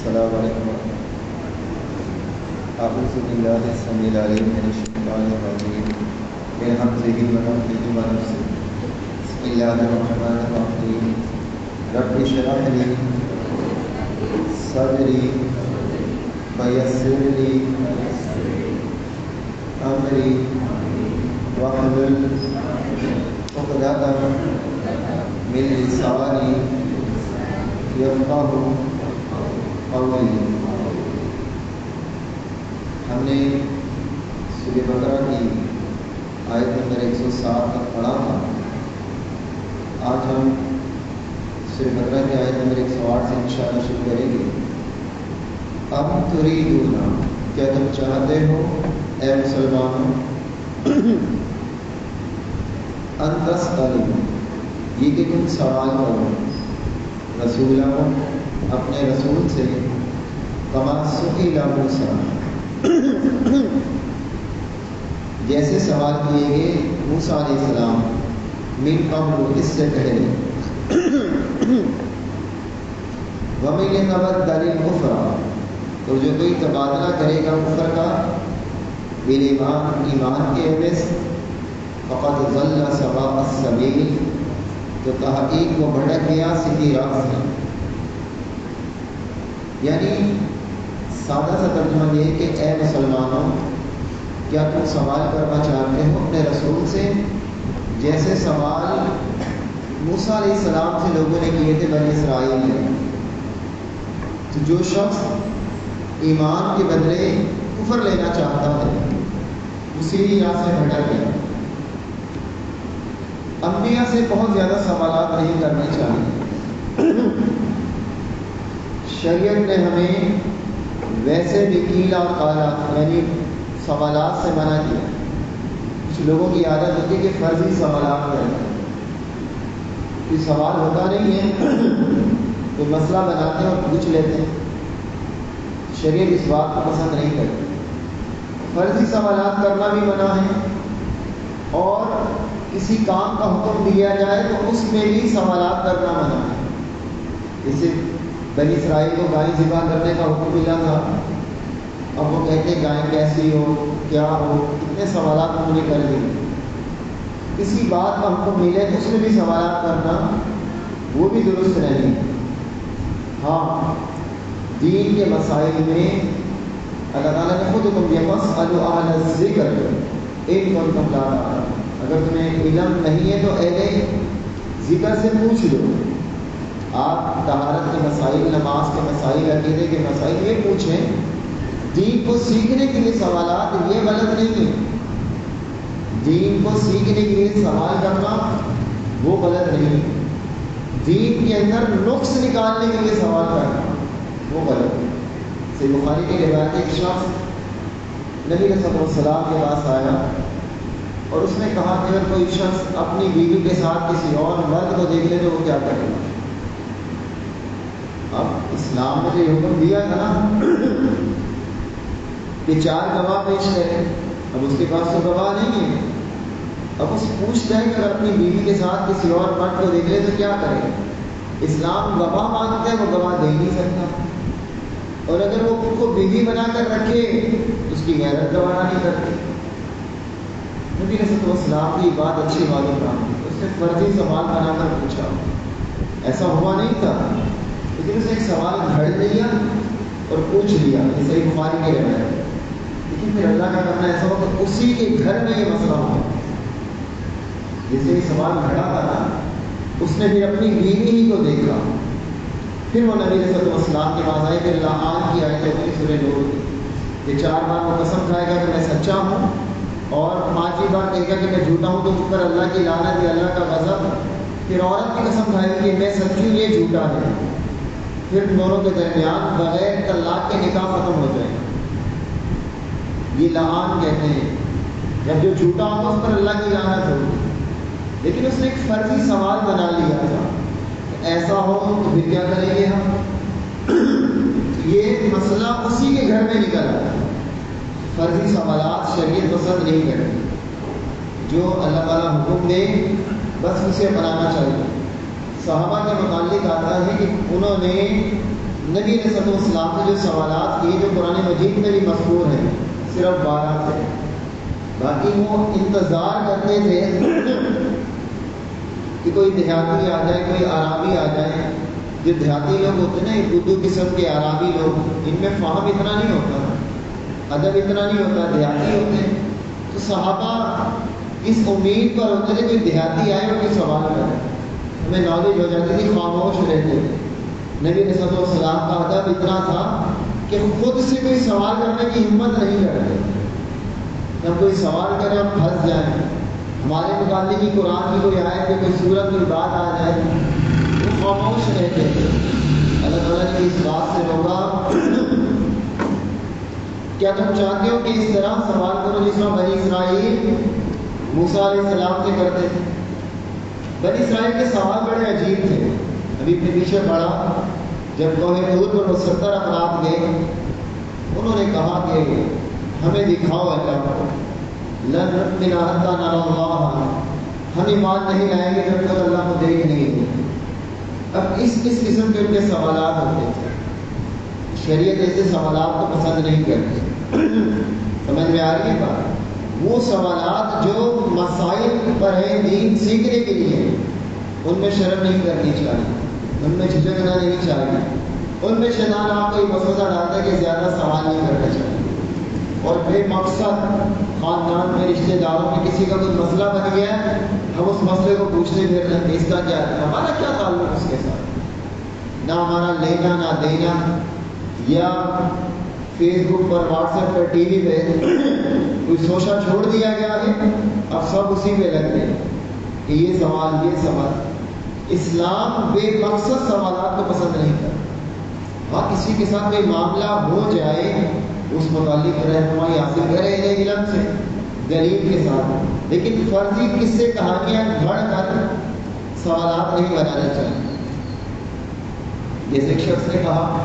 السلام علیکم اعوذ باللہ السمیع العلیم من الشیطان الرجیم من حمزہ ونفخہ ونفثہ بسم اللہ الرحمن الرحیم رب اشرح لی صدری ویسر لی امری واحلل عقدۃ من لسانی یفقہوا قولی۔ ہم نے سورہ بقرہ کی آیت نمبر 107 تک پڑھا تھا۔ آج ہم سورہ بقرہ کی آیت نمبر 108 سے انشاءاللہ شروع کریں گے۔ اب تریدون، کیا تم چاہتے ہو اے مسلمانوں، ان تسألوا، یہ کہ تم سوال کرو، رسولوں، اپنے رسول سے، کما سئل موسیٰ، جیسے سوال کیے گئے موسیٰ علیہ السلام، من قبل، اس سے پہلے، وَمَن يَتَبَدَّلِ الْكُفْرَ، اور جو کوئی تبادلہ کرے گا کفر کا بالایمان، ایمان کے عوض، فقد ضل سواء السبیل، تو تحقیق وہ بھٹک گیا سیدھی راہ سے۔ یعنی سادہ سا ترجمہ یہ کہ اے مسلمانوں، کیا تم سوال کرنا چاہتے ہو اپنے رسول سے جیسے سوال موسیٰ علیہ السلام سے لوگوں نے کیے تھے بنی اسرائیل میں؟ تو جو شخص ایمان کے بدلے کفر لینا چاہتا ہے اسی راہ سے بھٹک گیا۔ انبیاء سے بہت زیادہ سوالات نہیں کرنے چاہیے۔ شریعت نے ہمیں ویسے بھی قیل اور قالا، یعنی سوالات سے منع کیا۔ کچھ لوگوں کی عادت ہوتی ہے کہ فرضی سوالات کریں، کوئی سوال ہوتا نہیں ہے کوئی مسئلہ بناتے ہیں اور پوچھ لیتے ہیں۔ شریعت اس بات کو پسند نہیں کرتی۔ فرضی سوالات کرنا بھی منع ہے، اور کسی کام کا حکم دیا جائے تو اس میں بھی سوالات کرنا منع ہے۔ جیسے بنی اسرائیل کو گائے ذبح کرنے کا حکم ملا تھا، اب وہ کہتے ہیں گائے کیسی ہو، کیا ہو، اتنے سوالات انہوں نے کر دیے۔ کسی بات کا حکم ملے تو اس میں بھی سوالات کرنا وہ بھی درست نہیں۔ ہاں، دین کے مسائل میں اللہ تعالیٰ نے خود حکم دیا، فاسألوا اہل الذکر ان کنتم لا تعلمون، اگر تمہیں علم نہیں ہے تو اہل ذکر سے پوچھ لو۔ آپ طہارت کے مسائل، نماز کے مسائل، عقیدے کے مسائل یہ پوچھیں۔ دین کو سیکھنے کے لیے سوالات یہ غلط نہیں ہے، دین کو سیکھنے کے لیے سوال کرنا وہ غلط نہیں ہے، دین کے اندر نقص نکالنے کے لیے سوال کرنا وہ غلط ہے۔ صحیح بخاری کی روایت، ایک شخص نبی صلی اللہ علیہ وسلم کے پاس آیا اور اس نے کہا کہ اگر کوئی شخص اپنی بیوی کے ساتھ کسی اور مرد کو دیکھ لے تو وہ کیا کرے گا؟ اب اسلام نے تو یہ حکم دیا تھا نا کہ 4 گواہ پیش کرے، اب اس کے پاس تو گواہ نہیں ہے۔ اب اس پوچھتا ہے کہ اگر اپنی بیوی کے ساتھ کسی اور مرد کو دیکھ لے تو کیا کرے؟ اسلام گواہ مانگتا ہے، وہ گواہ دے نہیں سکتا، اور اگر وہ خود کو بیوی بنا کر رکھے تو اس کی غیرت گواہ نہیں کرتی۔ نبی صلی اللہ علیہ وسلم کی بات اچھی معلوم رہا، اس نے فرضی سوال بنا کر پوچھا، ایسا ہوا نہیں تھا، لیکن اس نے ایک سوال گھڑ لیا اور پوچھ لیا، یہ صحیح بخاری کے روایت ہے۔ لیکن پھر اللہ کا کرنا ایسا ہو کہ اسی کے گھر میں یہ مسئلہ ہو، جیسے یہ سوال گھڑا تھا نا، اس نے پھر اپنی بیوی ہی کو دیکھا، پھر وہ نبی صلی اللہ علیہ وسلم کے پاس آئے، پھر لعان کی آیت ہوئی سورہ نور کی، کہ 4 بار وہ قسم کھائے گا کہ میں سچا ہوں، اور 5ویں بار کہے گا کہ میں جھوٹا ہوں، تو اس پر اللہ کی لعنت ہے، اللہ کا غضب۔ پھر عورت کی قسم کھائے گی کہ میں سچی ہوں، یہ جھوٹا ہے، پھر دونوں کے درمیان بغیر طلاق کے نکاح ختم ہو جائے گا۔ یہ لعان کہتے ہیں، جب جو جھوٹا ہوگا اس پر اللہ کی لعنت ہوگی۔ لیکن اس نے ایک فرضی سوال بنا لیا تھا کہ ایسا ہو تو پھر کیا کریں گے ہم؟ یہ مسئلہ اسی کے گھر میں نکل آیا۔ فرضی سوالات شریعت پسند نہیں کرتی، جو اللہ تعالیٰ حکم دے بس اسے بنانا چاہیے۔ صحابہ کے متعلق آتا ہے کہ انہوں نے نبی علیہ السلام نے جو سوالات کیے جو قرآن مجید میں بھی مذکور ہیں صرف 12 تھے، باقی وہ انتظار کرتے تھے کہ کوئی دیہاتی آ جائے، کوئی عرابی آ جائے. جو دیہاتی لوگ ہوتے ہیں نا، اردو قسم کے عرابی لوگ، ان میں فہم اتنا نہیں ہوتا، ادب اتنا نہیں ہوتا، دیہاتی ہوتے ہیں. تو صحابہ اس امید پر ہوتے تھے کوئی دیہاتی آئے اور کوئی سوال کرے، ہمیں نالج ہو جاتی تھی، خاموش رہتے تھے. نبی علیہ السلام کا ادب اتنا تھا کہ خود سے کوئی سوال کرنے کی ہمت نہیں کرتے. جب کوئی سوال کرے ہم پھنس جائیں، ہمارے متعلق کی قرآن کی کوئی آیت یا کوئی سورت کوئی بات آ جائے، وہ خاموش رہتے تھے. اللہ تعالیٰ نے اس بات سے روکا. کیا تم چاہتے ہو کہ اس طرح سوال کرو جس طرح بنی اسرائیل موسیٰ علیہ السلام سے کرتے تھے؟ بنی اسرائیل کے سوال بڑے عجیب تھے. ابھی اپنے پیچھے پڑھا، جب کوہ طور پر وہ 70 افراد گئے، انہوں نے کہا کہ ہمیں دکھاؤ اللہ کو، لن نؤمن حتی نری اللہ، ہم ایمان نہیں لائیں گے جب تک اللہ کو دیکھ نہیں گے. اب اس قسم کے ان کے سوالات ہوتے تھے. شریعت ایسے سوالات کو پسند نہیں کرتی. سمجھ میں آ رہی ہے بات؟ وہ سوالات جو مسائل پر ہیں دین سیکھنے کے لیے، ان میں شرم نہیں کرنی چاہیے، ان میں جھجکنا نہیں چاہیے. ان میں شیطان آپ کو ایک وسوسہ ڈالتا ہے کہ زیادہ سوال نہیں کرنا چاہیے، اور بے مقصد خاندان میں رشتہ داروں میں کسی کا کوئی مسئلہ بن گیا، ہم اس مسئلے کو پوچھتے پھر رہے ہیں اس کا کیا ہے، ہمارا کیا تعلق اس کے ساتھ، نہ ہمارا لینا نہ دینا. یا فیس بک پر، واٹس ایپ پر، ٹی وی پہ کوئی سوچا چھوڑ دیا گیا ہے، اب سب اسی پہ لگ گئے کہ یہ سوال یہ سوال. اسلام بے مقصد سوالات کو پسند نہیں کرتا. ہاں کسی کے ساتھ کوئی معاملہ ہو جائے اس متعلق رہنمائی حاصل کرے علم سے، دلیل کے ساتھ، لیکن فرضی قصے کہانیاں گھڑ کر سوالات نہیں بنانا چاہیے. جیسے ایک شخص نے کہا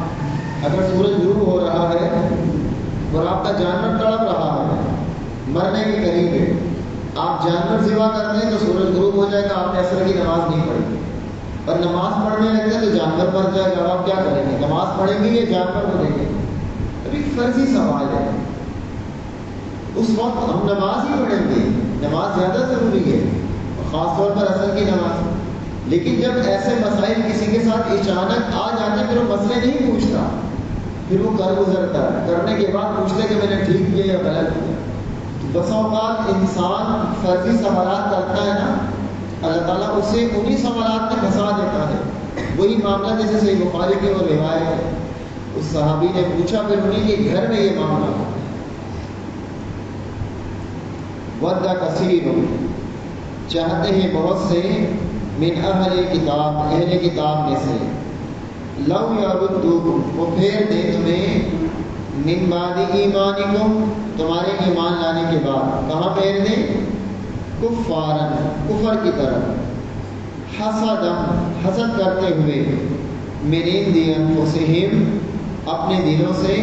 اگر سورج غروب ہو رہا ہے اور آپ کا جانور تڑپ رہا ہے، مرنے کے قریب ہے، آپ جانور ذبح کرتے ہیں تو سورج غروب ہو جائے گا، آپ نے عصر کی نماز نہیں پڑھی، اور نماز پڑھنے لگتے ہیں تو جانور مر جائے گا، آپ کیا کریں گے؟ نماز پڑھیں گے یا جانور کو دیکھیں گے؟ ابھی فرضی سوال ہے. اس وقت ہم نماز ہی پڑھیں گے، نماز زیادہ ضروری ہے، خاص طور پر عصر کی نماز. لیکن جب ایسے مسائل کسی کے ساتھ اچانک آ جاتے ہیں پھر وہ مسئلے نہیں پوچھتا، پھر وہ کر گزرتا ہے، کرنے کے بعد پوچھتے کہ میں نے ٹھیک کیا یا غلط کیا. بسا اوقات انسان فرضی سوالات کرتا ہے نا، اللہ تعالیٰ اسے انہی سوالات میں پھنسا دیتا ہے. وہی معاملہ جیسے صحیح بخاری کی وہ روایت ہے، اس صحابی نے پوچھا پھر انہیں کے گھر میں یہ معاملہ ہوا. وَدَّ كَثِيرٌ، چاہتے ہیں بہت سے، من اہل کتاب، اہل کتاب میں سے، لو یردوکم، وہ پھیر دیں تمہیں، من بعد ایمانکم، تمہارے ایمان لانے کے بعد. کہاں پھیر دیں؟ کفارن، کفر کی طرف، حسدم، حسد کرتے ہوئے، من عند انفسہم، اپنے دلوں سے،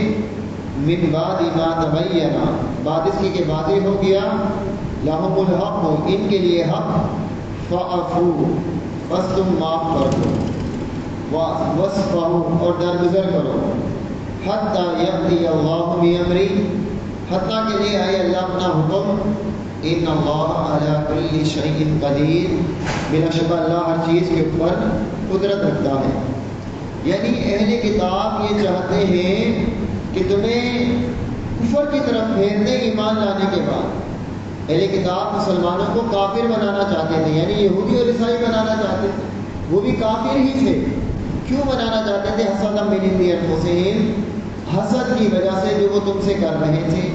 من بعد ما تبین، بعد اس کی کہ واضح ہو گیا، لہم الحق، ان کے لیے حق، فاعفو، بس تم معاف کر دو، وصفحوا، اور درگزر کرو، حتی یأتی اللہ بامرہ، حتیٰ کہ لے آئے اللہ اپنا حکم، ان اللہ علی کل شیء قدیر، بلا شک اللہ ہر چیز کے اوپر قدرت رکھتا ہے. یعنی اہل کتاب یہ چاہتے ہیں کہ تمہیں کفر کی طرف پھیر دیں ایمان لانے کے بعد. اہل کتاب مسلمانوں کو کافر بنانا چاہتے تھے، یعنی یہودی اور عیسائی بنانا چاہتے تھے، وہ بھی کافر ہی تھے. کیوں بنانا چاہتے تھے؟ حسد من عند انفسہم، حسد کی وجہ سے جو وہ تم سے کر رہے تھے.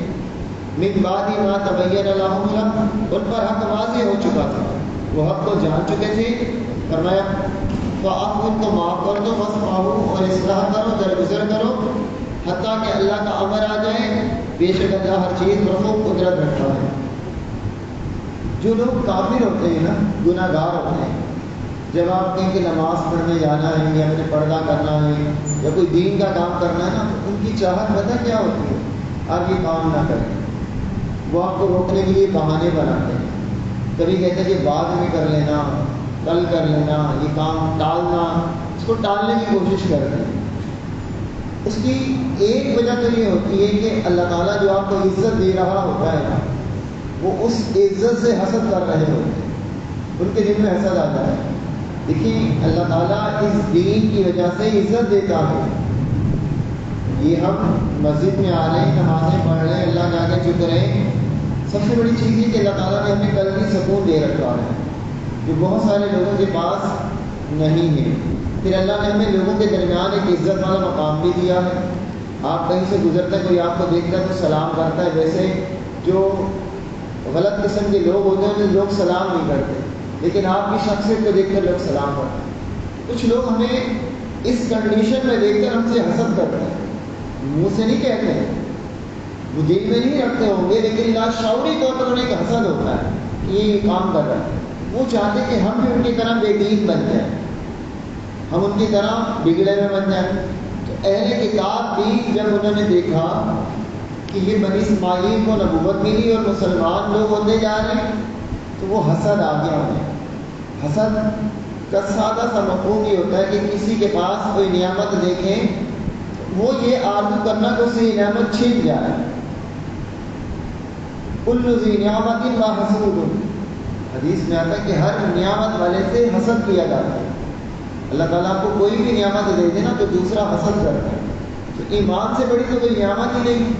من بعد ما تبین لہم الحق، ان پر حق واضح ہو چکا تھا، وہ حق کو جان چکے تھے. فرمایا فاعفو، ان کو معاف کر دو، وصفحوا، اور اصلاح کرو، درگزر کرو، حتیٰ کہ اللہ کا امر آ جائے. بے شک اللہ ہر چیز پر خوب قدرت رکھتا ہے. جو لوگ کافر ہوتے ہیں نا، گناہ گار ہوتے ہیں، جب آپ کہیں کہ نماز پڑھنے جانا ہے یا اپنے پردہ کرنا ہے یا کوئی دین کا کام کرنا ہے نا، ان کی چاہت پتہ کیا ہوتی ہے؟ آپ یہ کام نہ کریں. وہ آپ کو روکنے کے لیے بہانے بناتے ہیں. کبھی کہتے ہیں کہ بعد میں کر لینا، کل کر لینا، یہ کام ٹالنا، اس کو ٹالنے کی کوشش کرتے ہیں. اس کی ایک وجہ تو یہ ہوتی ہے کہ اللہ تعالیٰ جو آپ کو عزت دے رہا ہوتا ہے نا، وہ اس عزت سے حسد کر رہے ہوتے ہیں، ان کے دل میں حسد آتا ہے. دیکھیں اللہ تعالیٰ اس دین کی وجہ سے عزت دیتا ہے. یہ ہم مسجد میں آ رہے ہیں، نمازیں پڑھ رہے ہیں، اللہ کے آگے جھک رہے ہیں، سب سے بڑی چیز یہ کہ اللہ تعالیٰ نے ہمیں قلبی سکون دے رکھا ہے جو بہت سارے لوگوں کے پاس نہیں ہے. پھر اللہ نے ہمیں لوگوں کے درمیان ایک عزت والا مقام بھی دیا ہے. آپ کہیں سے گزرتے ہیں، کوئی آپ کو دیکھتا ہے تو سلام کرتا ہے. ویسے جو غلط قسم کے لوگ ہوتے ہیں لوگ سلام نہیں کرتے، لیکن آپ کی شخصیت کو دیکھ کر لوگ سلام کرتے ہیں. کچھ لوگ ہمیں اس کنڈیشن میں دیکھ کر ہم سے حسد کرتے ہیں، منہ سے نہیں کہتے ہیں، وہ دل میں نہیں رکھتے ہوں گے، لیکن لاشعوری طور پر انہیں ایک حسد ہوتا ہے کہ یہ کام کر رہا ہے. وہ چاہتے کہ ہم بھی ان کی طرح بے دین بن جائیں، ہم ان کی طرح بگڑے میں بن جائیں. تو اہل کتاب بھی جب انہوں نے دیکھا کہ یہ بنی اسماعیل کو نبوت ملی اور مسلمان لوگ ہوتے جا رہے ہیں، تو وہ حسد آ گیا انہیں. حسد کا سادہ سا مفہوم یہ ہوتا ہے کہ کسی کے پاس کوئی نعمت دیکھیں، وہ یہ آرزو کرنا کہ اسے یہ نعمت چھن جائے. کل ذی نعمت محسود، حدیث میں آتا ہے کہ ہر نعمت والے سے حسد کیا جاتا ہے. اللہ تعالیٰ آپ کو کوئی بھی نعمت دے دے نا تو دوسرا حسد کرتا ہے. تو ایمان سے بڑی تو کوئی نعمت ہی نہیں.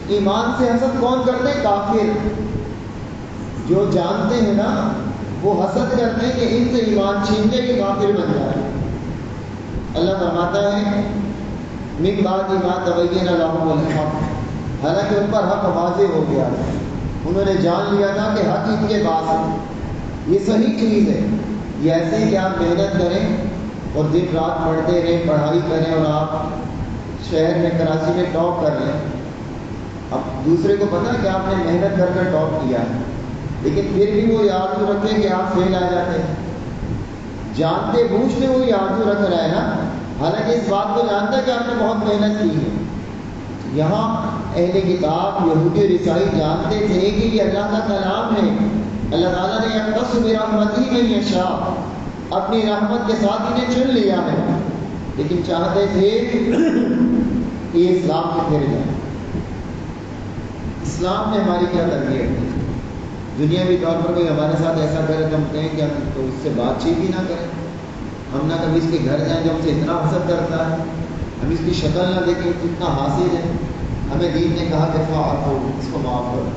ایمان سے حسد کون کرتے ہیں؟ کافر. جو جانتے ہیں نا وہ حسد کرتے ہیں کہ ان سے ایمان چھین لے کہ کافر بن جائے. اللہ فرماتا ہے من بعد ما تبین لهم الحق، حالانکہ ان پر حق واضح ہو گیا، انہوں نے جان لیا تھا کہ حق ان کے پاس ہے، یہ صحیح چیز ہے. یہ ایسے ہی کہ آپ محنت کریں اور دن رات پڑھتے رہیں، پڑھائی کریں اور آپ شہر میں کراچی میں ٹاپ کر لیں. اب دوسرے کو پتا ہے کہ آپ نے محنت کر کر ٹاپ کیا ہے، لیکن پھر بھی وہ آرزو رکھیں کہ آپ فیل آ جاتے ہیں. جانتے بوجھتے وہ آرزو رکھ رہا ہے نا، حالانکہ اس بات کو جانتا ہے کہ آپ نے بہت محنت کی ہے. یہاں اہل کتاب یہودی اور عیسائی جانتے تھے کہ یہ اللہ کا کلام ہے. اللہ تعالیٰ نے یختص برحمتہ من یشاء، اپنی رحمت کے ساتھ انہیں چن لیا ہے، لیکن چاہتے تھے کہ یہ اسلام سے پھر جائیں. اسلام نے ہماری کیا تربیت دی؟ دنیاوی طور پر کوئی ہمارے ساتھ ایسا کرے تو ہم کہیں کہ ہم تو اس سے بات چیت ہی نہ کریں، ہم نہ کبھی اس کے گھر جائیں جو ہم سے اتنا حسد کرتا ہے، ہم اس کی شکل نہ دیکھیں اتنا حاصل ہے. ہمیں دین نے کہا کہ فاعفو، اس کو معاف کرو،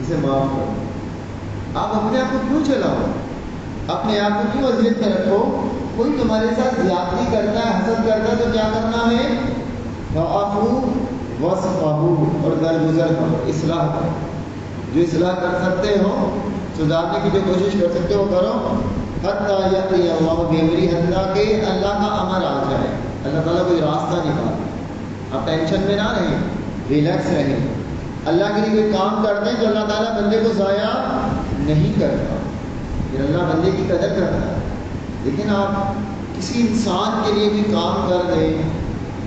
اسے معاف کرو. آپ اپنے آپ کو کیوں چلاؤ؟ اپنے آپ کو کیوں اذیت میں رکھو؟ کوئی تمہارے ساتھ زیادتی کرتا ہے، حسد کرتا ہے تو کیا کرنا ہے؟ فاعفو واصفحوا، اور درگزر کرو، اصلاح کرو. جو اصلاح کر سکتے ہو، سدھارنے کی جو کوشش کر سکتے ہو کرو. حتیٰ یأتی اللہ بأمرہ، حتیٰ کہ اللہ کا امر آ جائے، اللہ تعالیٰ کوئی راستہ نکالے. آپ ٹینشن میں نہ رہیں، ریلیکس رہیں. اللہ کے لیے کوئی کام کرتے ہیں تو اللہ تعالیٰ بندے کو ضائع نہیں کرتا، پھر اللہ بندے کی قدر کرتا ہے. لیکن آپ کسی انسان کے لیے بھی کام کر دیں،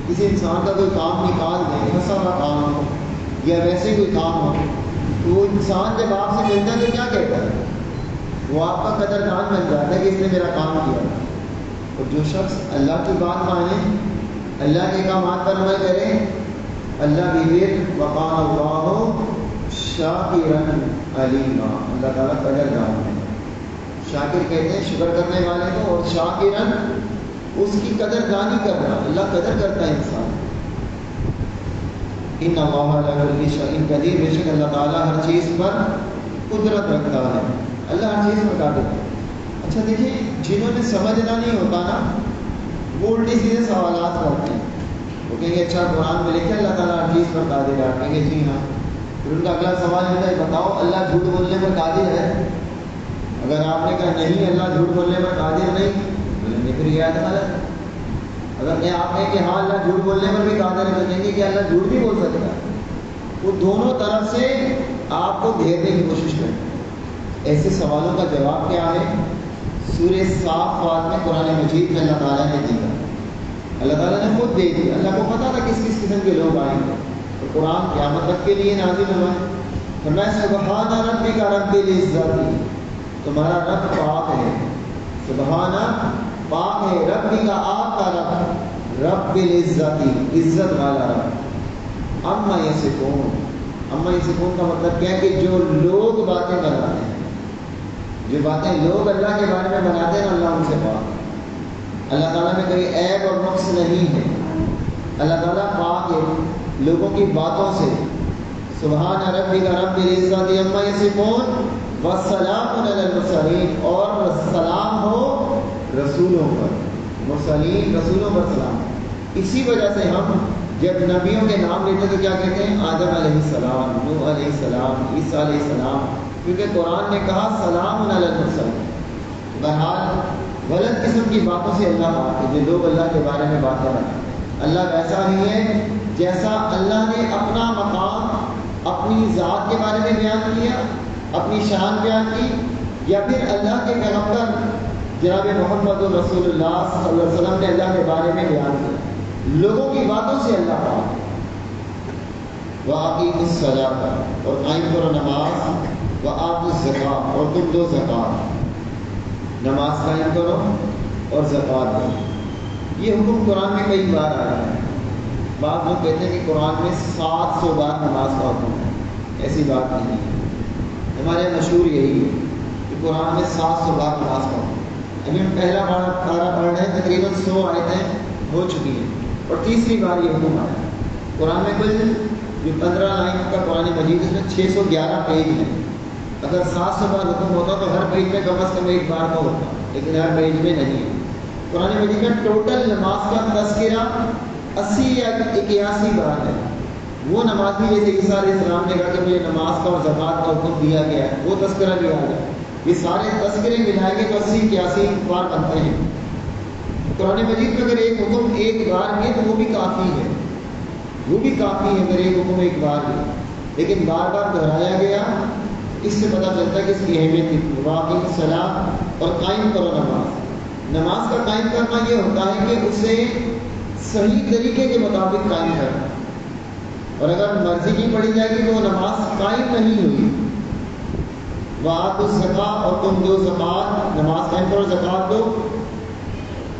کسی انسان کا کوئی کام نکال دیں، پھنسا ہوا کام ہو یا ویسے کوئی کام ہو، تو وہ انسان جب آپ سے ملتا ہے تو کیا کہتا ہے؟ وہ آپ کا قدردان بن جاتا ہے کہ اس نے میرا کام کیا. اور جو شخص اللہ کی بات مانے، اللہ کے احکامات پر عمل کرے، اللہ بھی وقال اللہ شاکرا علیما، اللہ تعالیٰ قدردان ہے. شاکر کہتے ہیں شکر کرنے والے کو، اور شاکرا اس کی قدردانی کرنا، اللہ قدر کرتا ہے انسان. ان اللہ علی کل شیء قدیر، بے شک اللہ تعالیٰ ہر چیز پر قدرت رکھتا ہے، اللہ ہر چیز پر قادر ہے. اچھا دیکھیں، جنہوں نے سمجھنا نہیں ہوتا نا وہ الٹی سیدھے سوالات کرتے ہیں. وہ کہیں گے اچھا قرآن میں لکھا اللہ تعالیٰ ہر چیز پر قادر ہے، آپ کہیں گے جی ہاں. پھر ان کا اگلا سوال ہوتا ہے بتاؤ اللہ جھوٹ بولنے پر قادر ہے؟ اگر آپ نے کہا نہیں اللہ جھوٹ بولنے پر قادر نہیں، بولیں گے پھر یہ آیت غلط ہے. اگر آپ کہیں کہ ہاں اللہ جھوٹ بولنے پر بھی قادر ہے تو کہیں گے کہ اللہ جھوٹ بھی بول سکتا ہے. وہ دونوں طرف سے آپ کو گھیرنے کی کوشش کرتے ہیں. ایسے سوالوں کا جواب کیا ہے؟ سورہ صافات میں قرآن مجید میں اللہ تعالیٰ نے دیا. اللہ تعالیٰ نے خود دے دیا. اللہ کو پتا تھا کس کس قسم کے لوگ آئیں گے، تو قرآن قیامت تک کے لیے نازل ہوا ہے. فرمایا سبحان ربک رب العزت، تمہارا رب پاک ہے. سبحانہ پاک ہے، ربک آپ کا رب، رب العزتی، عزت والا رب، اما یصفون، اما یصفون کا مطلب کیا ہے کہ جو لوگ باتیں بناتے ہیں، جو باتیں لوگ اللہ کے بارے میں بناتے ہیں اللہ ان سے پاک، اللہ تعالیٰ میں کوئی عیب اور نقص نہیں ہے، اللہ تعالیٰ پاک ہے لوگوں کی باتوں سے۔ سبحان ربک رب العزت عما یصفون والسلام علی المرسلین، اور سلام ہو رسولوں پر، مرسلین رسولوں پر سلام۔ اسی وجہ سے ہم جب نبیوں کے نام لیتے تو کیا کہتے ہیں؟ آدم علیہ السلام، نوح علیہ السلام، عیسیٰ علیہ السلام، کیونکہ قرآن نے کہا سلام علی المرسلین۔ بہرحال غلط قسم کی باتوں سے اللہ پاک ہے، جو لوگ اللہ کے بارے میں باتیں کرتے ہیں۔ اللہ ویسا نہیں ہے جیسا اللہ نے اپنا مقام اپنی ذات کے بارے میں بیان کیا، اپنی شان بیان کی، یا پھر اللہ کے پیغمبر جناب محمد رسول اللہ صلی اللہ علیہ وسلم نے اللہ کے بارے میں بیان کیا۔ لوگوں کی باتوں سے اللہ پاک۔ وَأَقِیمُوا الصَّلَاةَ، اور قائم کرو نماز، وَآتُوا الزَّکَاةَ، اور تم دو زکوٰۃ، نماز قائم کرو اور زکوٰۃ دو۔ یہ حکم قرآن میں کئی بار آیا ہے۔ بعض لوگ کہتے ہیں کہ قرآن میں 700 بار نماز کا حکم ہے، ایسی بات نہیں ہے۔ ہمارے مشہور یہی ہے کہ قرآن میں 700 بار نماز کا حکم ہے۔ ابھی ہم پہلا پارہ پڑھ رہے ہیں، تقریباً 100 آیتیں ہو چکی ہیں، اور تیسری بار یہ حکم آیا ہے۔ قرآن میں کل جو 15 لائن کا قرآن مجید اس میں 611 پیج ہیں۔ اگر 700 بار حکم ہوتا تو ہر پیج میں کم از کم ایک بار کا ہوتا، لیکن ہر پیج میں نہیں ہے۔ قرآن مجید میں ٹوٹل نماز کا تذکرہ 80 یا 81 بار ہے۔ وہ نمازی جیسے عیسیٰ علیہ السلام نے کہا کہ مجھے نماز کا اور زکوٰۃ کا حکم دیا گیا ہے، وہ تذکرہ بھی آ گیا۔ یہ سارے تذکرے ملائیں گے تو 80-81 بار بنتے ہیں۔ قرآن مجید میں اگر ایک حکم ایک بار ہے تو وہ بھی کافی ہے، وہ بھی کافی ہے اگر ایک حکم ایک بار ہے، لیکن بار بار دہرایا گیا، اس سے پتہ چلتا ہے کہ اس کی اہمیت کتنی۔ واقعی الصلاۃ، اور قائم کرو نماز۔ نماز کا قائم کرنا یہ ہوتا ہے کہ اسے صحیح طریقے کے مطابق قائم کرنا، اور اگر مرضی کی پڑھی جائے گی تو وہ نماز قائم نہیں ہوئی۔ وَآتُوا الزَّکَاةَ، اور تم دو زکوٰۃ، نماز قائم کرو زکوٰۃ دو۔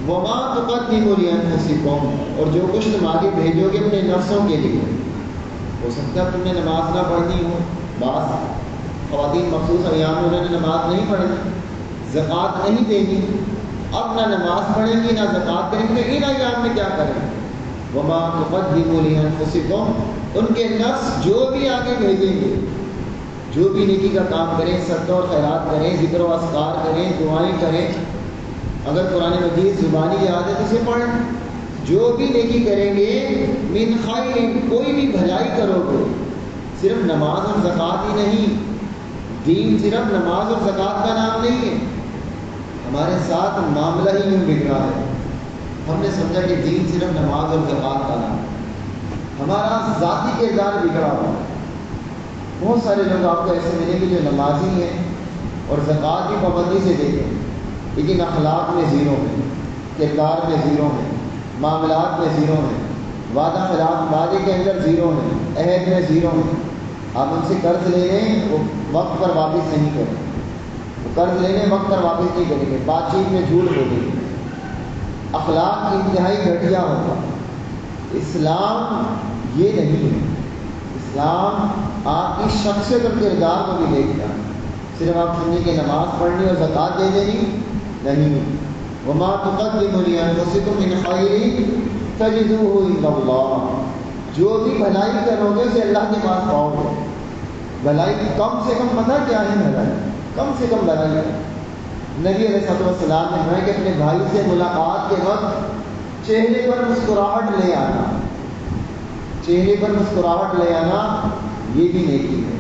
وَمَا تُقَدِّمُوا لِأَنفُسِکُم، اور جو کچھ تم آگے بھیجو گے اپنے نفسوں کے لیے، ہو سکتا ہے تم نے نماز نہ پڑھنی ہو، بعض خواتین مخصوص ایام میں انہوں نے نماز نہیں پڑھنی، زکوٰۃ نہیں دینی، اب نہ نماز پڑھیں گی نہ زکوٰۃ کریں گی، تو ان ایام میں کیا کریں؟ وَمَا تُقَدِّمُوا لِأَنفُسِکُم، ان کے نفس جو بھی آگے بھیجیں گے، جو بھی نیکی کا کام کریں، صدقہ اور خیرات کریں، ذکر و اذکار کریں، دعائیں کریں، اگر قرآن مجید زبانی یاد ہے تو اسے پڑھیں، جو بھی نیکی کریں گے، من خیر، کوئی بھی بھلائی کرو گے، صرف نماز اور زکوٰۃ ہی نہیں، دین صرف نماز اور زکوٰۃ کا نام نہیں ہے۔ ہمارے ساتھ معاملہ ہی یوں بگڑا ہے، ہم نے سمجھا کہ دین صرف نماز اور زکوٰۃ کا نام ہے، ہمارا ذاتی کردار بگڑا ہوا ہے۔ بہت سارے لوگ آپ کو ایسے ملیں گے جو نمازی ہیں اور زکوٰۃ کی پابندی سے دیتے ہیں، لیکن اخلاق میں زیرو ہیں، کردار میں زیرو ہیں، معاملات میں زیرو ہیں، وعدہ خلاف وعدے کے اندر زیرو ہیں، عہد میں زیرو ہیں۔ آپ ان سے قرض لے لیں وہ وقت پر واپس نہیں کریں، وہ قرض لینے وقت پر واپس نہیں کریں گے، بات چیت میں جھوٹ بولیں گے، اخلاق انتہائی گھٹیا ہوگا۔ اسلام یہ نہیں ہے، اسلام آپ کی شخصیت اور کردار کو بھی دیکھتا ہے، صرف آپ سننے کی نماز پڑھنی اور زکوٰۃ دے دینی نہیں۔ وما تقدموا لانفسکم من خیر تجدوہ عند اللہ، جو بھی بھلائی کرو گے اسے اللہ کے پاس پاؤ گے۔ بھلائی کم سے کم پتہ کیا ہے بھلائی؟ کم سے کم بھلائی ہے نبی علیہ السلام نے کہا کہ اپنے بھائی سے ملاقات کے وقت چہرے پر مسکراہٹ لے آنا، چہرے پر مسکراہٹ لے آنا یہ بھی نیکی ہے،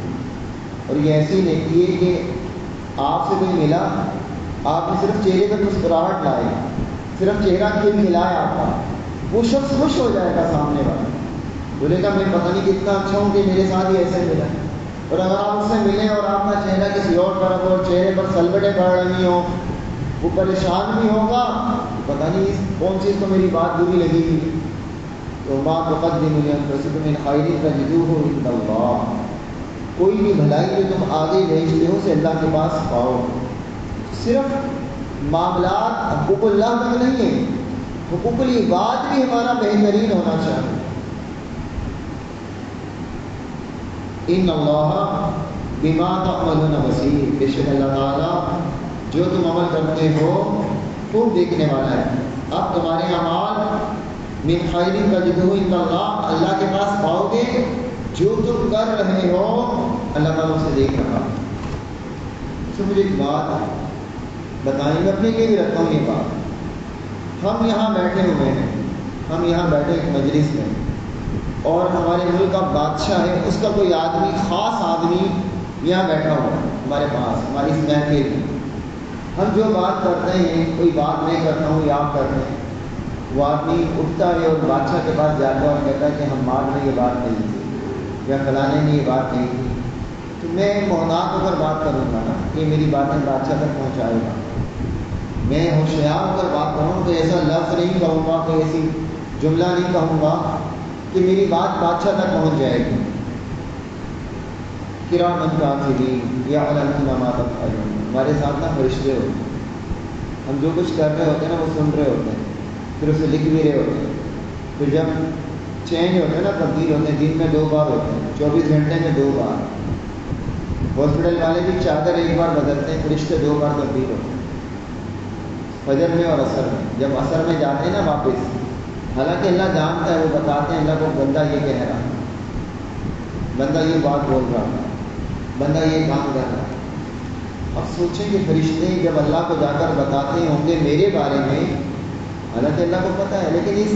اور یہ ایسی نیکی ہے کہ آپ سے کوئی ملا، آپ نے صرف چہرے پر مسکراہٹ لائے، صرف چہرہ کھلکھلایا آپ کا، وہ شخص خوش ہو جائے گا سامنے والا، بولے گا میں پتہ نہیں کتنا اچھا ہوں کہ میرے ساتھ ہی ایسے ملا۔ اور اگر آپ اس سے ملیں اور آپ کا چہرہ کسی اور طرف اور چہرے پر سلبٹیں پڑ رہی ہوں، وہ پریشان بھی ہوگا، پتہ نہیں کون سی کو میری بات بری لگے گی۔ تو ما تقدموا لانفسکم من خیر تجدوہ عند اللہ، کوئی بھی بھلائی جو تم آگے بھیجتے ہو اسے اللہ کے پاس پاؤ۔ صرف معاملات حقوق اللہ تک نہیں ہے، حقوق العباد بھی ہمارا بہترین ہونا چاہیے. ان اللہ بما تعملون بصیر، بے شک اللہ تعالیٰ جو تم عمل کرتے ہو خوب دیکھنے والا ہے. اب تمہارے اعمال من خیر تجدہ عند اللہ، اللہ کے پاس پاؤ گے. جو تم کر رہے ہو اللہ تعالیٰ اسے دیکھ رہا. تو مجھے ایک بات بتائیں، میں اپنے لیے بھی رکھتا ہوں یہ بات. ہم یہاں بیٹھے ہوئے ہیں، ہم یہاں بیٹھے ایک مجلس میں، اور ہمارے ملک کا بادشاہ ہے، اس کا کوئی آدمی، خاص آدمی یہاں بیٹھا ہوا ہے ہمارے پاس، ہماری اس محفل میں. ہم جو بات کرتے ہیں، کوئی بات میں کرتا ہوں یا آپ کرتے ہیں، وہ آدمی اٹھتا ہے اور بادشاہ کے پاس جاتا ہے اور کہتا ہے کہ ہم مال میں یہ بات نہیں تھی یا فلانے نے یہ بات نہیں تھی. تو میں محتاط ہو کر بات کروں گا نا، یہ میری باتیں بادشاہ تک پہنچائے گا. میں ہوشیار ہو کر بات کروں تو ایسا لفظ نہیں کہوں گا، کوئی ایسی جملہ نہیں کہوں گا کہ میری بات بادشاہ تک پہنچ جائے گی. کرامن کاتبین یعلمون ما تفعلون، ہمارے ساتھ نا فرشتے ہوتے ہیں. ہم جو کچھ کر رہے ہوتے ہیں نا وہ سن رہے ہوتے ہیں، پھر اسے لکھ بھی رہے ہوتے ہیں. پھر جب چینج ہوتے ہیں نا، تبدیل ہوتے ہیں، دن میں 2 بار ہوتے ہیں، 24 گھنٹے میں 2 بار. ہاسپٹل والے بھی چادر ایک بار بدلتے ہیں، فرشتے 2 بار تبدیل ہوتے ہیں، فجر میں اور عصر میں. جب عصر میں جاتے ہیں نا واپس، حالانکہ اللہ جانتا ہے، وہ بتاتے ہیں اللہ کو بندہ یہ کہہ رہا، بندہ یہ بات بول رہا، بندہ یہ کام کر رہا. اب سوچیں کہ فرشتے جب اللہ کو جا کر بتاتے ہوں گے میرے بارے میں، حالانکہ اللہ کو پتہ ہے، لیکن اس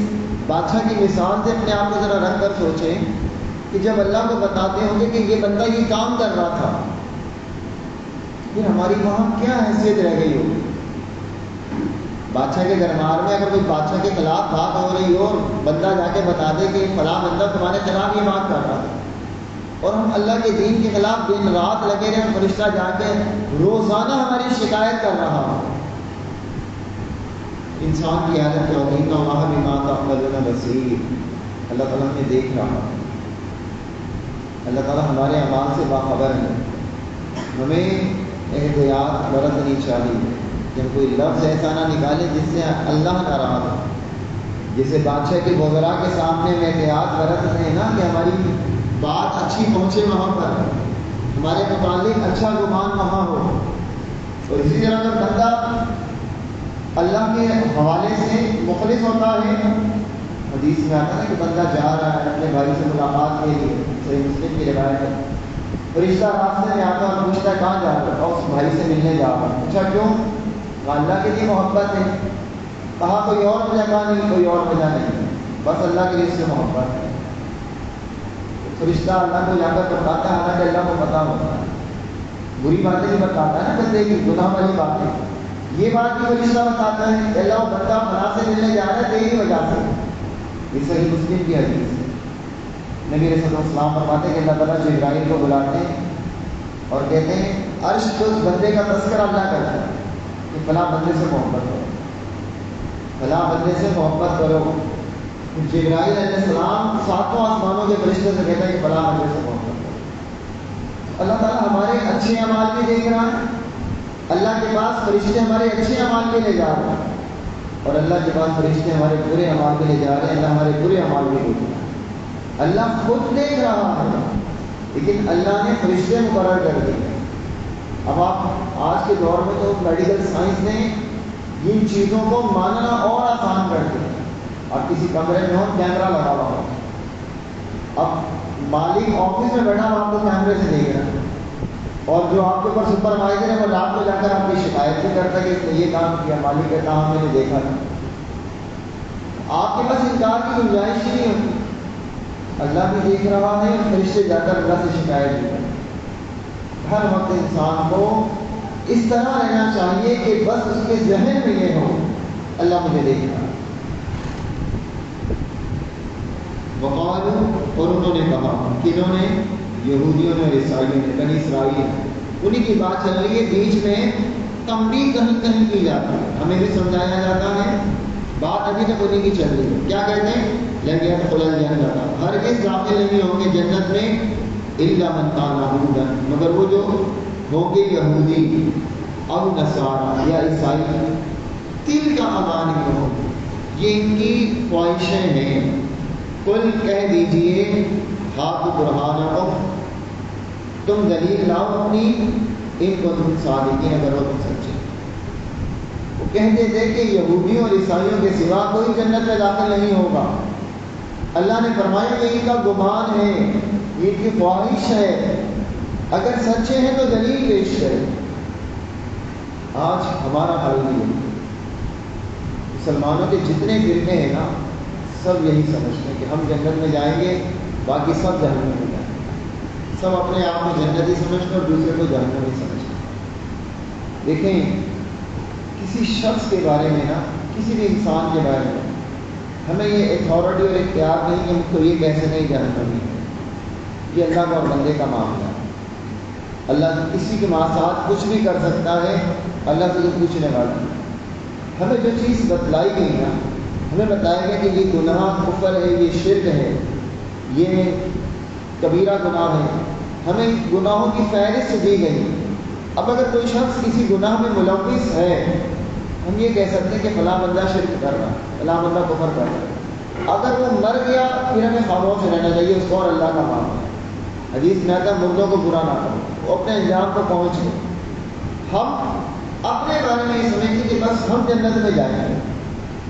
بادشاہ کی مثال سے اپنے آپ کو ذرا رکھ کر سوچیں کہ جب اللہ کو بتاتے ہوں گے کہ یہ بندہ یہ کام کر رہا تھا، پھر ہماری وہاں کیا حیثیت رہ گئی ہوگی. بادشاہ کے دربار میں اگر کوئی بادشاہ کے خلاف بات ہو رہی ہو اور بندہ جا کے بتا دے کہ فلاں بندہ تمہارے خلاف یہ بات کر رہا تھا، اور ہم اللہ کے دین کے خلاف دن رات لگے رہے، فرشتہ جا کے روزانہ ہماری شکایت کر رہا ہو، انسان کی حالت کیا ہوگی. اللہ بما تعملون بصیر، اللہ تعالیٰ ہمیں دیکھ رہا، اللہ تعالیٰ ہمارے اعمال سے باخبر ہے. ہمیں احتیاط برتنی چاہیے کہ ہم کوئی لفظ ایسا نہ نکالے جس سے اللہ ناراض ہو. جیسے بادشاہ کے وزراء کے سامنے میں احتیاط برت رہے ہیں نا کہ ہماری بات اچھی پہنچے وہاں پر، ہمارے متعلق اچھا گمان وہاں ہو. اور اسی طرح اگر بندہ اللہ کے حوالے سے مخلص ہوتا ہے، حدیث میں آتا ہے کہ بندہ جا رہا ہے اپنے بھائی سے ملاقات کے لیے، صحیح مسلم کی روایت ہے، فرشتہ راستے میں آتا اور پوچھتا ہے کہاں جا رہا ہے، اور اس بھائی سے ملنے جا رہا. پوچھا کیوں؟ اللہ کے لیے محبت ہے. کہا کوئی اور وجہ؟ کہا نہیں کوئی اور وجہ نہیں، بس اللہ کے لیے اس سے محبت ہے. فرشتہ اللہ کو جا کر بتاتا ہے، حالانکہ اللہ کو پتا ہوتا ہے. بری باتیں نہیں بتاتا ہے نا بندے کی، گناہ والی باتیں، یہ بات بھی فرشتہ بتاتا ہے کہ اللہ بندہ فلاں سے ملنے جا رہا ہے تیری وجہ سے. یہ صحیح مسلم کی حدیث ہے. نبی رسول اللہ السلام فرماتے ہیں کہ اللہ تعالیٰ جبرائیل کو بلاتے ہیں اور کہتے ہیں عرش تو اس بندے کا تذکرہ اللہ کرتا ہے کہ فلاں بندے سے محبت کرو، فلاں بندے سے محبت کرو. جبرائیل علیہ السلام 7 آسمانوں کے فرشتے سے کہتا ہے کہ فلاں بندے سے محبت کرو. اللہ تعالیٰ ہمارے اچھے اعمال بھی دیکھ رہا ہے، اللہ کے پاس فرشتے ہمارے اچھے اعمال کے لیے جا رہے ہیں، اور اللہ کے پاس فرشتے ہمارے برے اعمال کے لیے جا رہے ہیں. اللہ ہمارے برے اعمال بھی دیکھ رہا ہے، اللہ خود دیکھ رہا ہے، لیکن اللہ نے فرشتے مقرر کر دیے. اب آپ آج کے دور میں تو میڈیکل سائنس نے ان چیزوں کو ماننا اور آسان کر دیا. آپ کسی کمرے میں ہو، کیمرہ لگا ہوا ہو، اب مالک آفس میں بیٹھا ہوا آپ کو کیمرے سے دیکھ رہا ہے، اور جو آپ کے اوپر سپروائزر ہے وہ رات کو جا کر آپ کی شکایت بھی کرتا ہے کہ اس نے یہ کام کیا، مالک کا کام میں نے دیکھا تھا. آپ کے پاس انکار کی گنجائش ہی نہیں ہوتی. اللہ بھی دیکھ رہا ہے اور فرشتے جا کر اللہ سے شکایت بھی کرتے. ہر وقت انسان کو اس طرح رہنا چاہیے کہ بس اس کے ذہن میں یہ ہو اللہ مجھے دیکھ رہا ہے. وقالوا، اور انہوں نے کہا، کنہوں نے؟ یہودیوں نے اور عیسائیوں نے، بنی اسرائیل. انہی کی بات چل رہی ہے، بیچ میں تنبیہ کہیں کہیں کی جاتی ہے، ہمیں بھی سمجھایا جاتا ہے. بات ابھی تک انہی کی چل رہی ہے. کیا کہتے ہیں؟ لن يدخل الجنة، ہرگز داخل نہیں ہوں گے جنت میں، الا من كان يهودا، مگر وہ جو ہوں گے یہودی، او نصارا یا عیسائی. تلک امانیہم، یہ ان کی خواہشیں ہیں. کل کہہ دیجئے ہاتھ برہانکم، تم دلیل لاؤ اپنی، ان کو تم صادقین اگر ہو تم سچے. وہ کہتے تھے کہ یہودیوں اور عیسائیوں کے سوا کوئی جنت میں داخل نہیں ہوگا. اللہ نے فرمایا کہ ان کا گمان ہے، یہ ان کی خواہش ہے، اگر سچے ہیں تو دلیل پیش کریں. آج ہمارا حال بھی ہے، مسلمانوں کے جتنے فرقے ہیں نا سب یہی سمجھتے ہیں کہ ہم جنت میں جائیں گے، باقی سب جہنم میں جائیں گے. سب اپنے آپ کو جنتی سمجھتے اور دوسرے کو جہنمی سمجھتے. دیکھیں کسی شخص کے بارے میں نا، کسی بھی انسان کے بارے میں ہمیں یہ اتھارٹی اور اختیار نہیں کہ ہم کو یہ کہہ سکیں جہنمی ہے. یہ اللہ کا اور بندے کا معاملہ ہے. اللہ کسی کے ساتھ کچھ بھی کر سکتا ہے، اللہ سے کچھ پوچھنے والا ہے. ہمیں جو چیز بتلائی گئی نا، ہمیں بتایا گیا کہ یہ گناہ کفر ہے، یہ شرک ہے، یہ کبیرہ گناہ ہے. ہمیں گناہوں کی فہرست دی گئی. اب اگر کوئی شخص کسی گناہ میں ملوث ہے، ہم یہ کہہ سکتے ہیں کہ فلاں بندہ شرک کر رہا ہے، فلاں بندہ کفر کر رہا ہے. اگر وہ مر گیا پھر ہمیں خاموش رہنا چاہیے، اس کو اور اللہ کا معاملہ ہے. حدیث میں آتا ہے مردوں کو برا نہ کرو، وہ اپنے انجام کو پہنچ گئے. ہم اپنے بارے میں یہ سمجھتے کہ بس ہم جنت میں جائیں گے،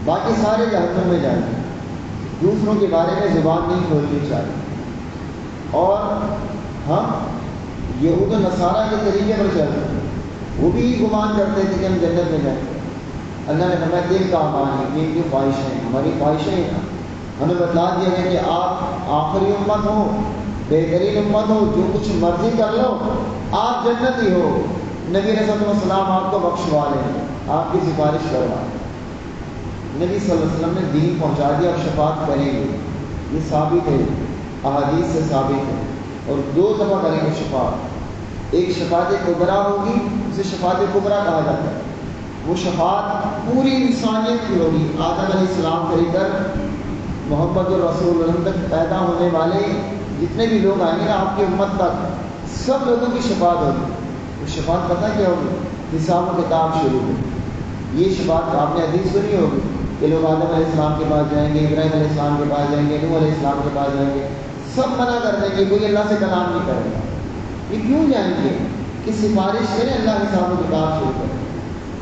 باقی سارے جہنم میں جائیں گے. دوسروں کے بارے میں زبان نہیں کھولنی چاہیے. اور ہم یہود و نصارہ کے طریقے پر چلتے ہیں، وہ بھی گمان کرتے تھے کہ ہم جنت میں جائیں گے. اللہ نے فرمایا دل کا امان ہے، یہ ان کی خواہشیں، ہماری خواہشیں ہیں نا. ہمیں بتلا دیا ہے کہ آپ آخری امت ہو، بہترین امت ہو، جو کچھ مرضی کر لو آپ جنتی ہو. نبی علیہ السلام آپ کو بخشوا لیں، آپ کی سفارش کروا. نبی صلی اللہ علیہ وسلم نے دین پہنچا دیا اور شفاعت کریں گے، یہ ثابت ہے، احادیث سے ثابت ہے. اور 2 دفعہ کریں گے شفاعت. ایک شفاعت کبریٰ ہوگی، اسے شفاعت کبریٰ کہا جاتا ہے. وہ شفاعت پوری انسانیت کی ہوگی. آدم علیہ السلام سے لے کر محمد الرسول اللہ تک پیدا ہونے والے جتنے بھی لوگ آئیں گے آپ کی امت تک، سب لوگوں کی شفاعت ہوگی. وہ شفاعت پتہ کیا ہوگی؟ حساب و کتاب شروع ہوگی. یہ شفاعت آپ نے حدیث سنی ہوگی کہ لوگ آدم علیہ السلام کے پاس جائیں گے، ابراہیم علیہ السلام کے پاس جائیں گے، نوح علیہ السلام کے پاس جائیں گے، سب منع کر دیں گے، کوئی اللہ سے کلام نہیں کرے گا. یہ کیوں جائیں گے؟ کہ سفارش کریں، اللہ حساب و کتاب شروع کرے.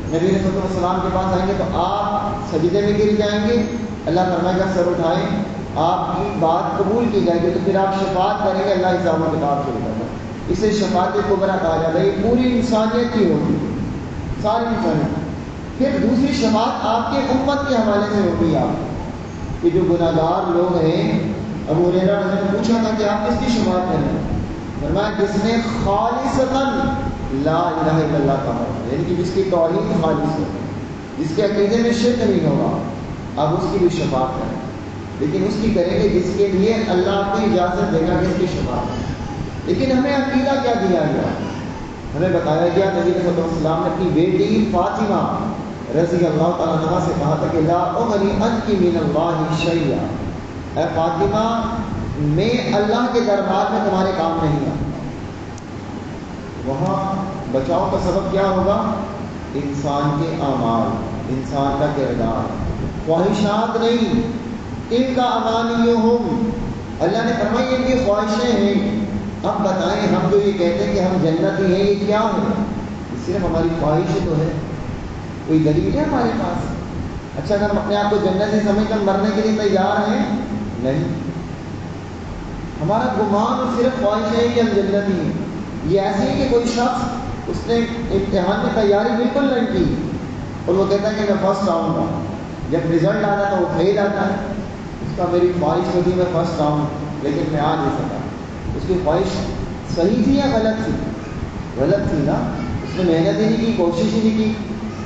نبی علیہ السلام کے پاس آئیں گے تو آپ سجدے میں گر جائیں گے، اللہ فرمائے گا سر اٹھائیں، آپ کی بات قبول کی جائے گی، تو پھر آپ شفاعت کریں گے، اللہ حساب و کتاب شروع کرے گا. اسے شفاعت کبریٰ کہا جاتا ہے. یہ پوری انسانیت کی ہوگی، ساری انسانیت. پھر دوسری شفاعت آپ کے امت کے حوالے سے ہوگی. آپ کہ جو گناہ گار لوگ ہیں، ابو ہریرہ نے پوچھا تھا کہ آپ کس کی شفاعت کریں؟ فرمایا جس نے خالصتاً لا الہ الا اللہ کہا، یعنی کہ جس کی توحید خالص ہے، جس کے عقیدے میں شرک نہیں ہوگا، آپ اس کی بھی شفاعت کریں. لیکن اس کی کریں گے جس کے لیے اللہ آپ کو اجازت دے گا کہ اس کی شفاعت کریں. لیکن ہمیں عقیدہ کیا دیا گیا؟ ہمیں بتایا گیا نبی صلی اللہ علیہ وسلم نے اپنی بیٹی فاطمہ رضی اللہ تعالیٰ عنہ سے کہا تھا کہ لا اغنی عنک من اللہ شیئا، اے فاطمہ میں اللہ کے دربار میں تمہارے کام نہیں آتا. وہاں بچاؤ کا سبب کیا ہوگا؟ انسان کے اعمال، انسان کا کردار، خواہشات نہیں. ان کا امانیہم، اللہ نے فرمایا ان کی خواہشیں ہیں. اب بتائیں ہم تو یہ کہتے ہیں کہ ہم جنتی ہیں، یہ کیا ہے؟ یہ صرف ہماری خواہش تو ہے. کوئی دلیل ہے ہمارے پاس؟ اچھا اگر ہم اپنے آپ کو جنتی سمجھ کر مرنے کے لیے تیار ہیں؟ نہیں. ہمارا گمان صرف خواہش ہے کہ ہم جنتی ہیں. یہ ایسے ہی کہ کوئی شخص اس نے امتحان کی تیاری بالکل نہیں کی اور وہ کہتا ہے کہ میں فرسٹ آؤں گا، جب رزلٹ آتا ہے وہ فیل آتا ہے. اس کا میری خواہش ہوتی ہے میں فرسٹ آؤں لیکن میں آ نہیں سکا. اس کی خواہش صحیح تھی یا غلط تھی؟ غلط تھی نا. اس نے محنت ہی نہیں کی، کوشش ہی نہیں کی.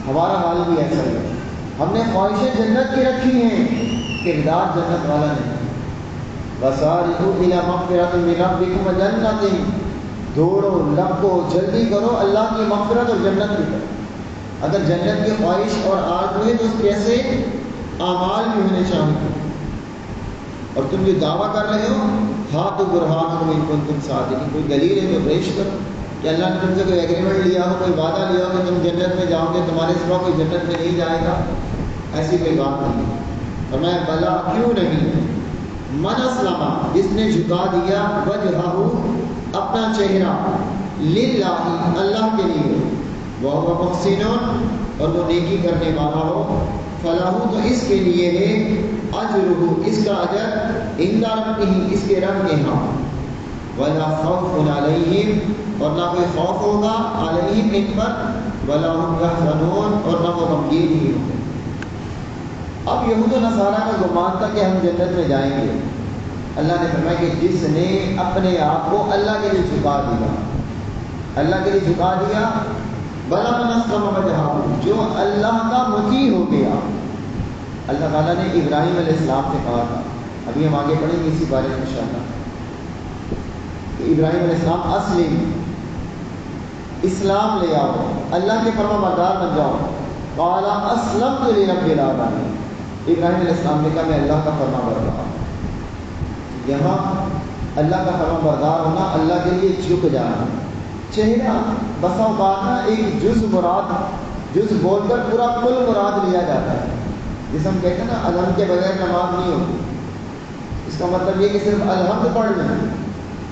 ہمارا حال بھی ایسا ہے. ہم نے خواہشیں جنت کی رکھی ہیں، کردار جنت والا نہیں. وَسَارِعُوا إِلَىٰ مَغْفِرَةٍ مِّن رَّبِّكُمْ وَجَنَّةٍ، دوڑو لپو جلدی کرو اللہ کی مغفرت اور جنت کی طرف. اگر جنت کی خواہش اور آرزو ہے تو اس کے ایسے اعمال بھی ہونے چاہیے. اور تم یہ دعویٰ کر رہے ہو ہاتھ برہانکم ان کنتم صادقین، کوئی دلیل ہے تو پیش کرو کہ اللہ نے تم سے کوئی ایگریمنٹ لیا ہو، کوئی وعدہ لیا ہو کہ تم جنت میں جاؤ گے، تمہارے سوا کوئی جنت میں نہیں جائے گا. ایسی کوئی بات نہیں. فرمایا بلا کیوں نہیں، من اسلم جس نے جھکا دیا وجہہ اپنا چہرہ للہ اللہ کے لیے، وہ محسن اور وہ نیکی کرنے والا ہو، فلاح تو اس کے لیے ہے اجرہ اس کا اجر عند ربہ اس کے رب کے ہاں، ولا خوف علیہم اور نہ کوئی خوف ہوگا علیہم ان پر، ولا هم یحزنون اور نہ وہ غمگین ہی ہوں گے۔ اب یہود و نصارہ کا گمان تھا کہ ہم جنت میں جائیں گے۔ اللہ نے فرمایا کہ جس نے اپنے آپ کو اللہ کے لیے جھکا دیا، اللہ کے لیے جھکا دیا، بلا من اسلم وجہہ جو اللہ کا مطیع ہو گیا۔ اللہ تعالیٰ نے ابراہیم علیہ السلام سے کہا تھا، ابھی ہم آگے پڑھیں گے اسی بارے میں انشاءاللہ، کہ ابراہیم علیہ السلام اسلم اسلام لے آؤ، اللہ کے فرما بردار بن جاؤ۔ قال اسلمت لرب العالمین، ابراہیم علیہ السلام نے کہا میں اللہ کا فرما بردار ہوں۔ یہاں اللہ کا فرما بردار ہونا، اللہ کے لیے جھک جانا، چہرہ بسا اوقات نا ایک جز مراد، جز بول کر پورا کل مراد لیا جاتا ہے، جس ہم کہتے ہیں نا الحمد کے بغیر نماز نہیں ہوتی، اس کا مطلب یہ کہ صرف الحمد پڑھ لیں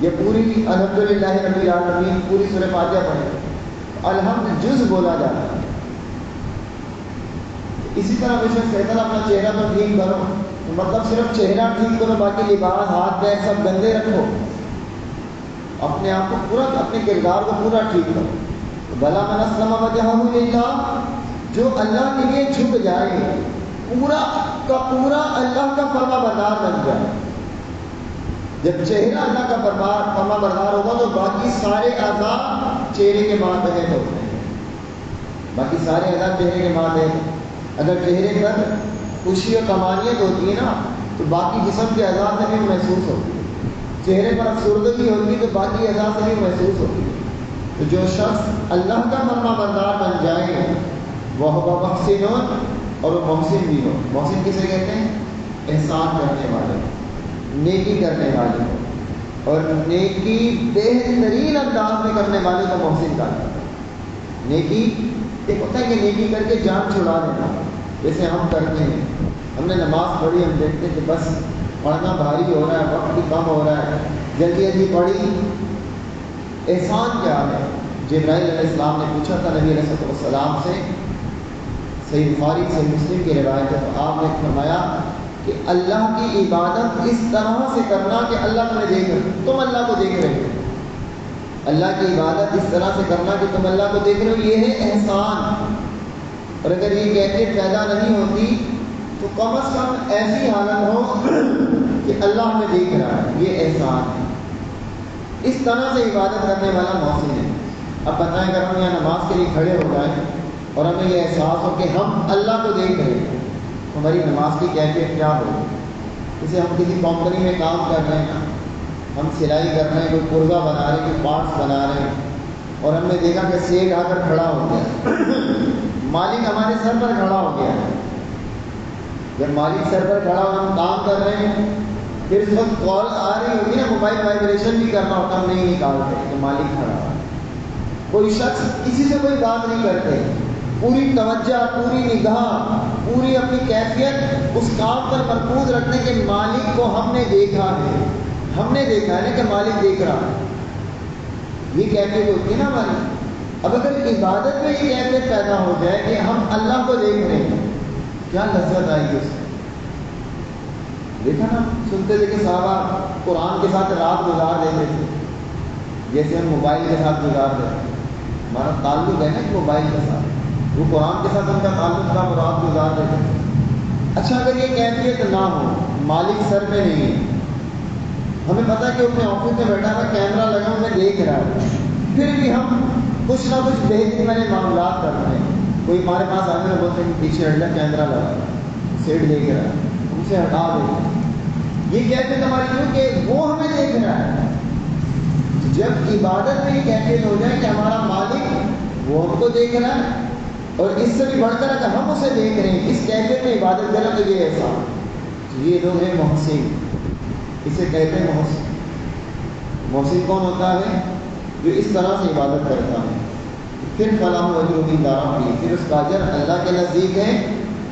یا پوری الحمدللہ رب العالمین پوری سورہ فاتحہ پڑھیں، الحمد جز بولا جاتا ہے۔ اسی طرح بے کہتا ہے اپنا چہرہ تو ٹھیک کرو، مطلب صرف چہرہ ٹھیک کرو، باقی لباس ہاتھ پیر سب گندے رکھو، اپنے آپ کو پورا، اپنے کردار کو پورا ٹھیک کرو۔ بلا من اسلم وجہہ للہ جو اللہ کے لیے جھک جائے، پورا کا پورا اللہ کا فرما بردار بن جائے۔ جب چہرہ اللہ کا فرما بردار ہوگا تو باقی سارے اعضاء چہرے کے ماتحت ہوتے ہیں، باقی سارے اعضاء چہرے کے ماتحت۔ اگر چہرے پر خوشی اور طمانینت ہوتی ہے نا تو باقی جسم کے اعضاء سے بھی محسوس ہوتی ہے، چہرے پر افسردگی ہوتی ہے تو باقی اعضاء سے بھی محسوس ہوتی ہے۔ تو جو شخص اللہ کا فرما بردار بن جائے وہ محسن اور وہ محسن بھی ہو۔ محسن کسے کہتے ہیں؟ احسان کرنے والے، نیکی کرنے والے، اور نیکی بہترین انداز میں کرنے والے کو محسن کہتے ہیں۔ نیکی ایک ہوتا ہے کہ نیکی کر کے جان چھڑا دینا، جیسے ہم کرتے ہیں، ہم نے نماز پڑھی، ہم دیکھتے ہیں کہ بس پڑھنا بھاری ہو رہا ہے، وقت بھی کم ہو رہا ہے، جلدی جلدی پڑھی۔ احسان کیا ہے؟ جبرائیل علیہ السلام نے پوچھا تھا نبی علیہ السلام سے، صحیح بخاری صحیح مسلم کی روایت ہے، تو آپ نے فرمایا کہ اللہ کی عبادت اس طرح سے کرنا کہ اللہ تمہیں دیکھ رہے، تم اللہ کو دیکھ رہے ہو۔ اللہ کی عبادت اس طرح سے کرنا کہ تم اللہ کو دیکھ رہے ہو، یہ ہے احسان۔ اور اگر یہ کیفیت پیدا نہیں ہوتی تو کم از کم ایسی حالت ہو کہ اللہ ہمیں دیکھ رہا ہے، یہ احسان ہے۔ اس طرح سے عبادت کرنے والا محسن ہے۔ اب بتائیں اگر ہم یہاں نماز کے لیے کھڑے ہو جائیں اور ہمیں یہ احساس ہو کہ ہم اللہ کو دیکھ رہے ہیں، ہماری نماز کی کیفیت کیا ہوگی؟ جیسے ہم کسی کمپنی میں کام کر رہے ہیں، ہم سلائی کر رہے ہیں، کوئی پرزہ بنا رہے ہیں، کوئی پارٹس بنا رہے ہیں، اور ہم نے دیکھا کہ سیٹ آ کر کھڑا ہو گیا، مالک ہمارے سر پر کھڑا ہو گیا ہے۔ جب مالک سر پر کھڑا ہو ہم کام کر رہے ہیں، پھر اس وقت کال آ رہی ہوگی نا، موبائل وائبریشن بھی کرنا ہوتا، ہم نہیں نکالتے کہ مالک کھڑا ہے۔ کوئی شخص کسی سے کوئی بات نہیں کرتے، پوری توجہ، پوری نگاہ، پوری اپنی کیفیت اس کام پر مرکوز رکھنے کہ مالک کو ہم نے دیکھا ہے، ہم نے دیکھا ہے نا کہ مالک دیکھ رہا ہے، یہ کیفیت ہوتی ہے نا ہماری۔ اب اگر عبادت میں یہ کیفیت پیدا ہو جائے کہ ہم اللہ کو دیکھ رہے ہیں، کیا لذت آئے گی اس میں؟ دیکھا نا، سنتے تھے کہ صحابہ قرآن کے ساتھ رات گزار دیتے تھے، جیسے ہم موبائل کے ساتھ گزار دیتے ہیں۔ ہمارا تعلق ہے نا کہ موبائل کے ساتھ، وہ قرآن کے ساتھ ان کا تعلق تھا، وہ رات گزار دیتے تھے۔ اچھا اگر یہ کیفیت نہ ہو، مالک سر پہ نہیں ہے، ہمیں پتا ہے کہ اپنے آفس میں بیٹھا ہوا کیمرہ لگا ہمیں دیکھ رہا ہے، پھر بھی ہم کچھ نہ کچھ بہتری والے معاملات کر رہے ہیں۔ کوئی ہمارے پاس آنے میں بولتے ہیں پیچھے ہٹ جا، کیمرہ لگا سیٹ دیکھ رہا ہے، ہم سے ہٹا دیں۔ یہ کیفیت ہماری کیوں کہ وہ ہمیں دیکھ رہا ہے۔ جب عبادت میں یہ کیفیت ہو جائے کہ ہمارا مالک وہ ہم کو دیکھ رہا ہے، اور اس سے بھی بڑھ کر اگر ہم اسے دیکھ رہے ہیں، اس کیفیت میں عبادت کریں تو یہ ایسا، یہ لوگ ہیں محسن، اسے کہتے ہیں محسن۔ محسن کون ہوتا ہے؟ جو اس طرح سے عبادت کرتا ہے۔ پھر فلاح و اجر عند ربہ، پھر اس کا اجر اللہ کے نزدیک ہے،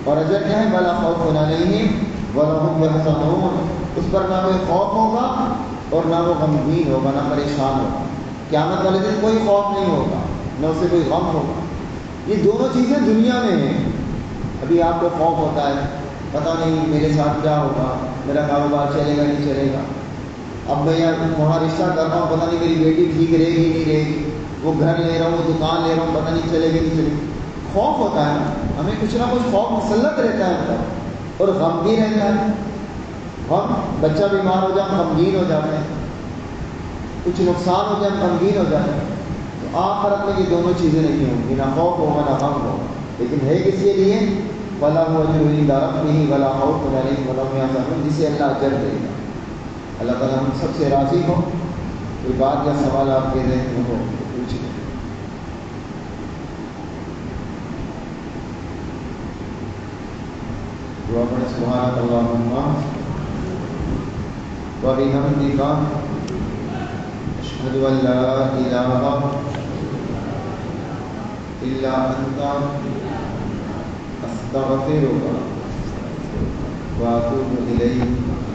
اور اجر کیا ہے؟ بلا خوف علیہم وَلَهُمْ يَحْزَنُونَ، اس پر نہ کوئی خوف ہوگا اور نہ وہ غمگین ہوگا، نہ پریشان ہوگا۔ قیامت والے دن کوئی خوف نہیں ہوگا، نہ اسے کوئی غم ہوگا۔ یہ دونوں چیزیں دنیا میں ہیں۔ ابھی آپ کو خوف ہوتا ہے، پتہ نہیں میرے ساتھ کیا ہوگا، میرا کاروبار چلے گا نہیں چلے گا، اب میں وہاں رشتہ کر رہا ہوں، پتہ نہیں میری بیٹی ٹھیک رہے گی نہیں رہے گی، وہ گھر لے رہا ہوں، وہ دکان لے رہا ہوں، پتہ نہیں چلے گی نہیں چلے گی۔ خوف ہوتا ہے نا، ہمیں کچھ نہ کچھ خوف مسلط رہتا ہے اندر، اور غم بھی رہتا ہے۔ غم، بچہ بیمار ہو جائے ہم غمگین ہو جاتے ہیں، کچھ نقصان ہو جائے ہم غمگین ہو جاتے ہیں۔ تو آخرت میں یہ دونوں چیزیں نہیں ہوں گی، نہ خوف ہوگا نہ غم ہوگا، لیکن ہے کس کے لیے؟ وَلَهُ أَجْرٌ عِندَ رَبِّهِ وَلَا خَوْفٌ عَلَيْهِمْ وَلَا هُمْ يَحْزَنُونَ، جسے اللہ اجر دے گا۔ اللہ تعالیٰ ہم سب سے راضی ہو۔ کوئی بات یا سوال آپ کے ذہن میں ہو تو پوچھیں۔ دعا پڑھیں۔ سبحانک اللہم وبحمدک، اشہد ان لا الہ الا انت، استغفرک واتوب الیک۔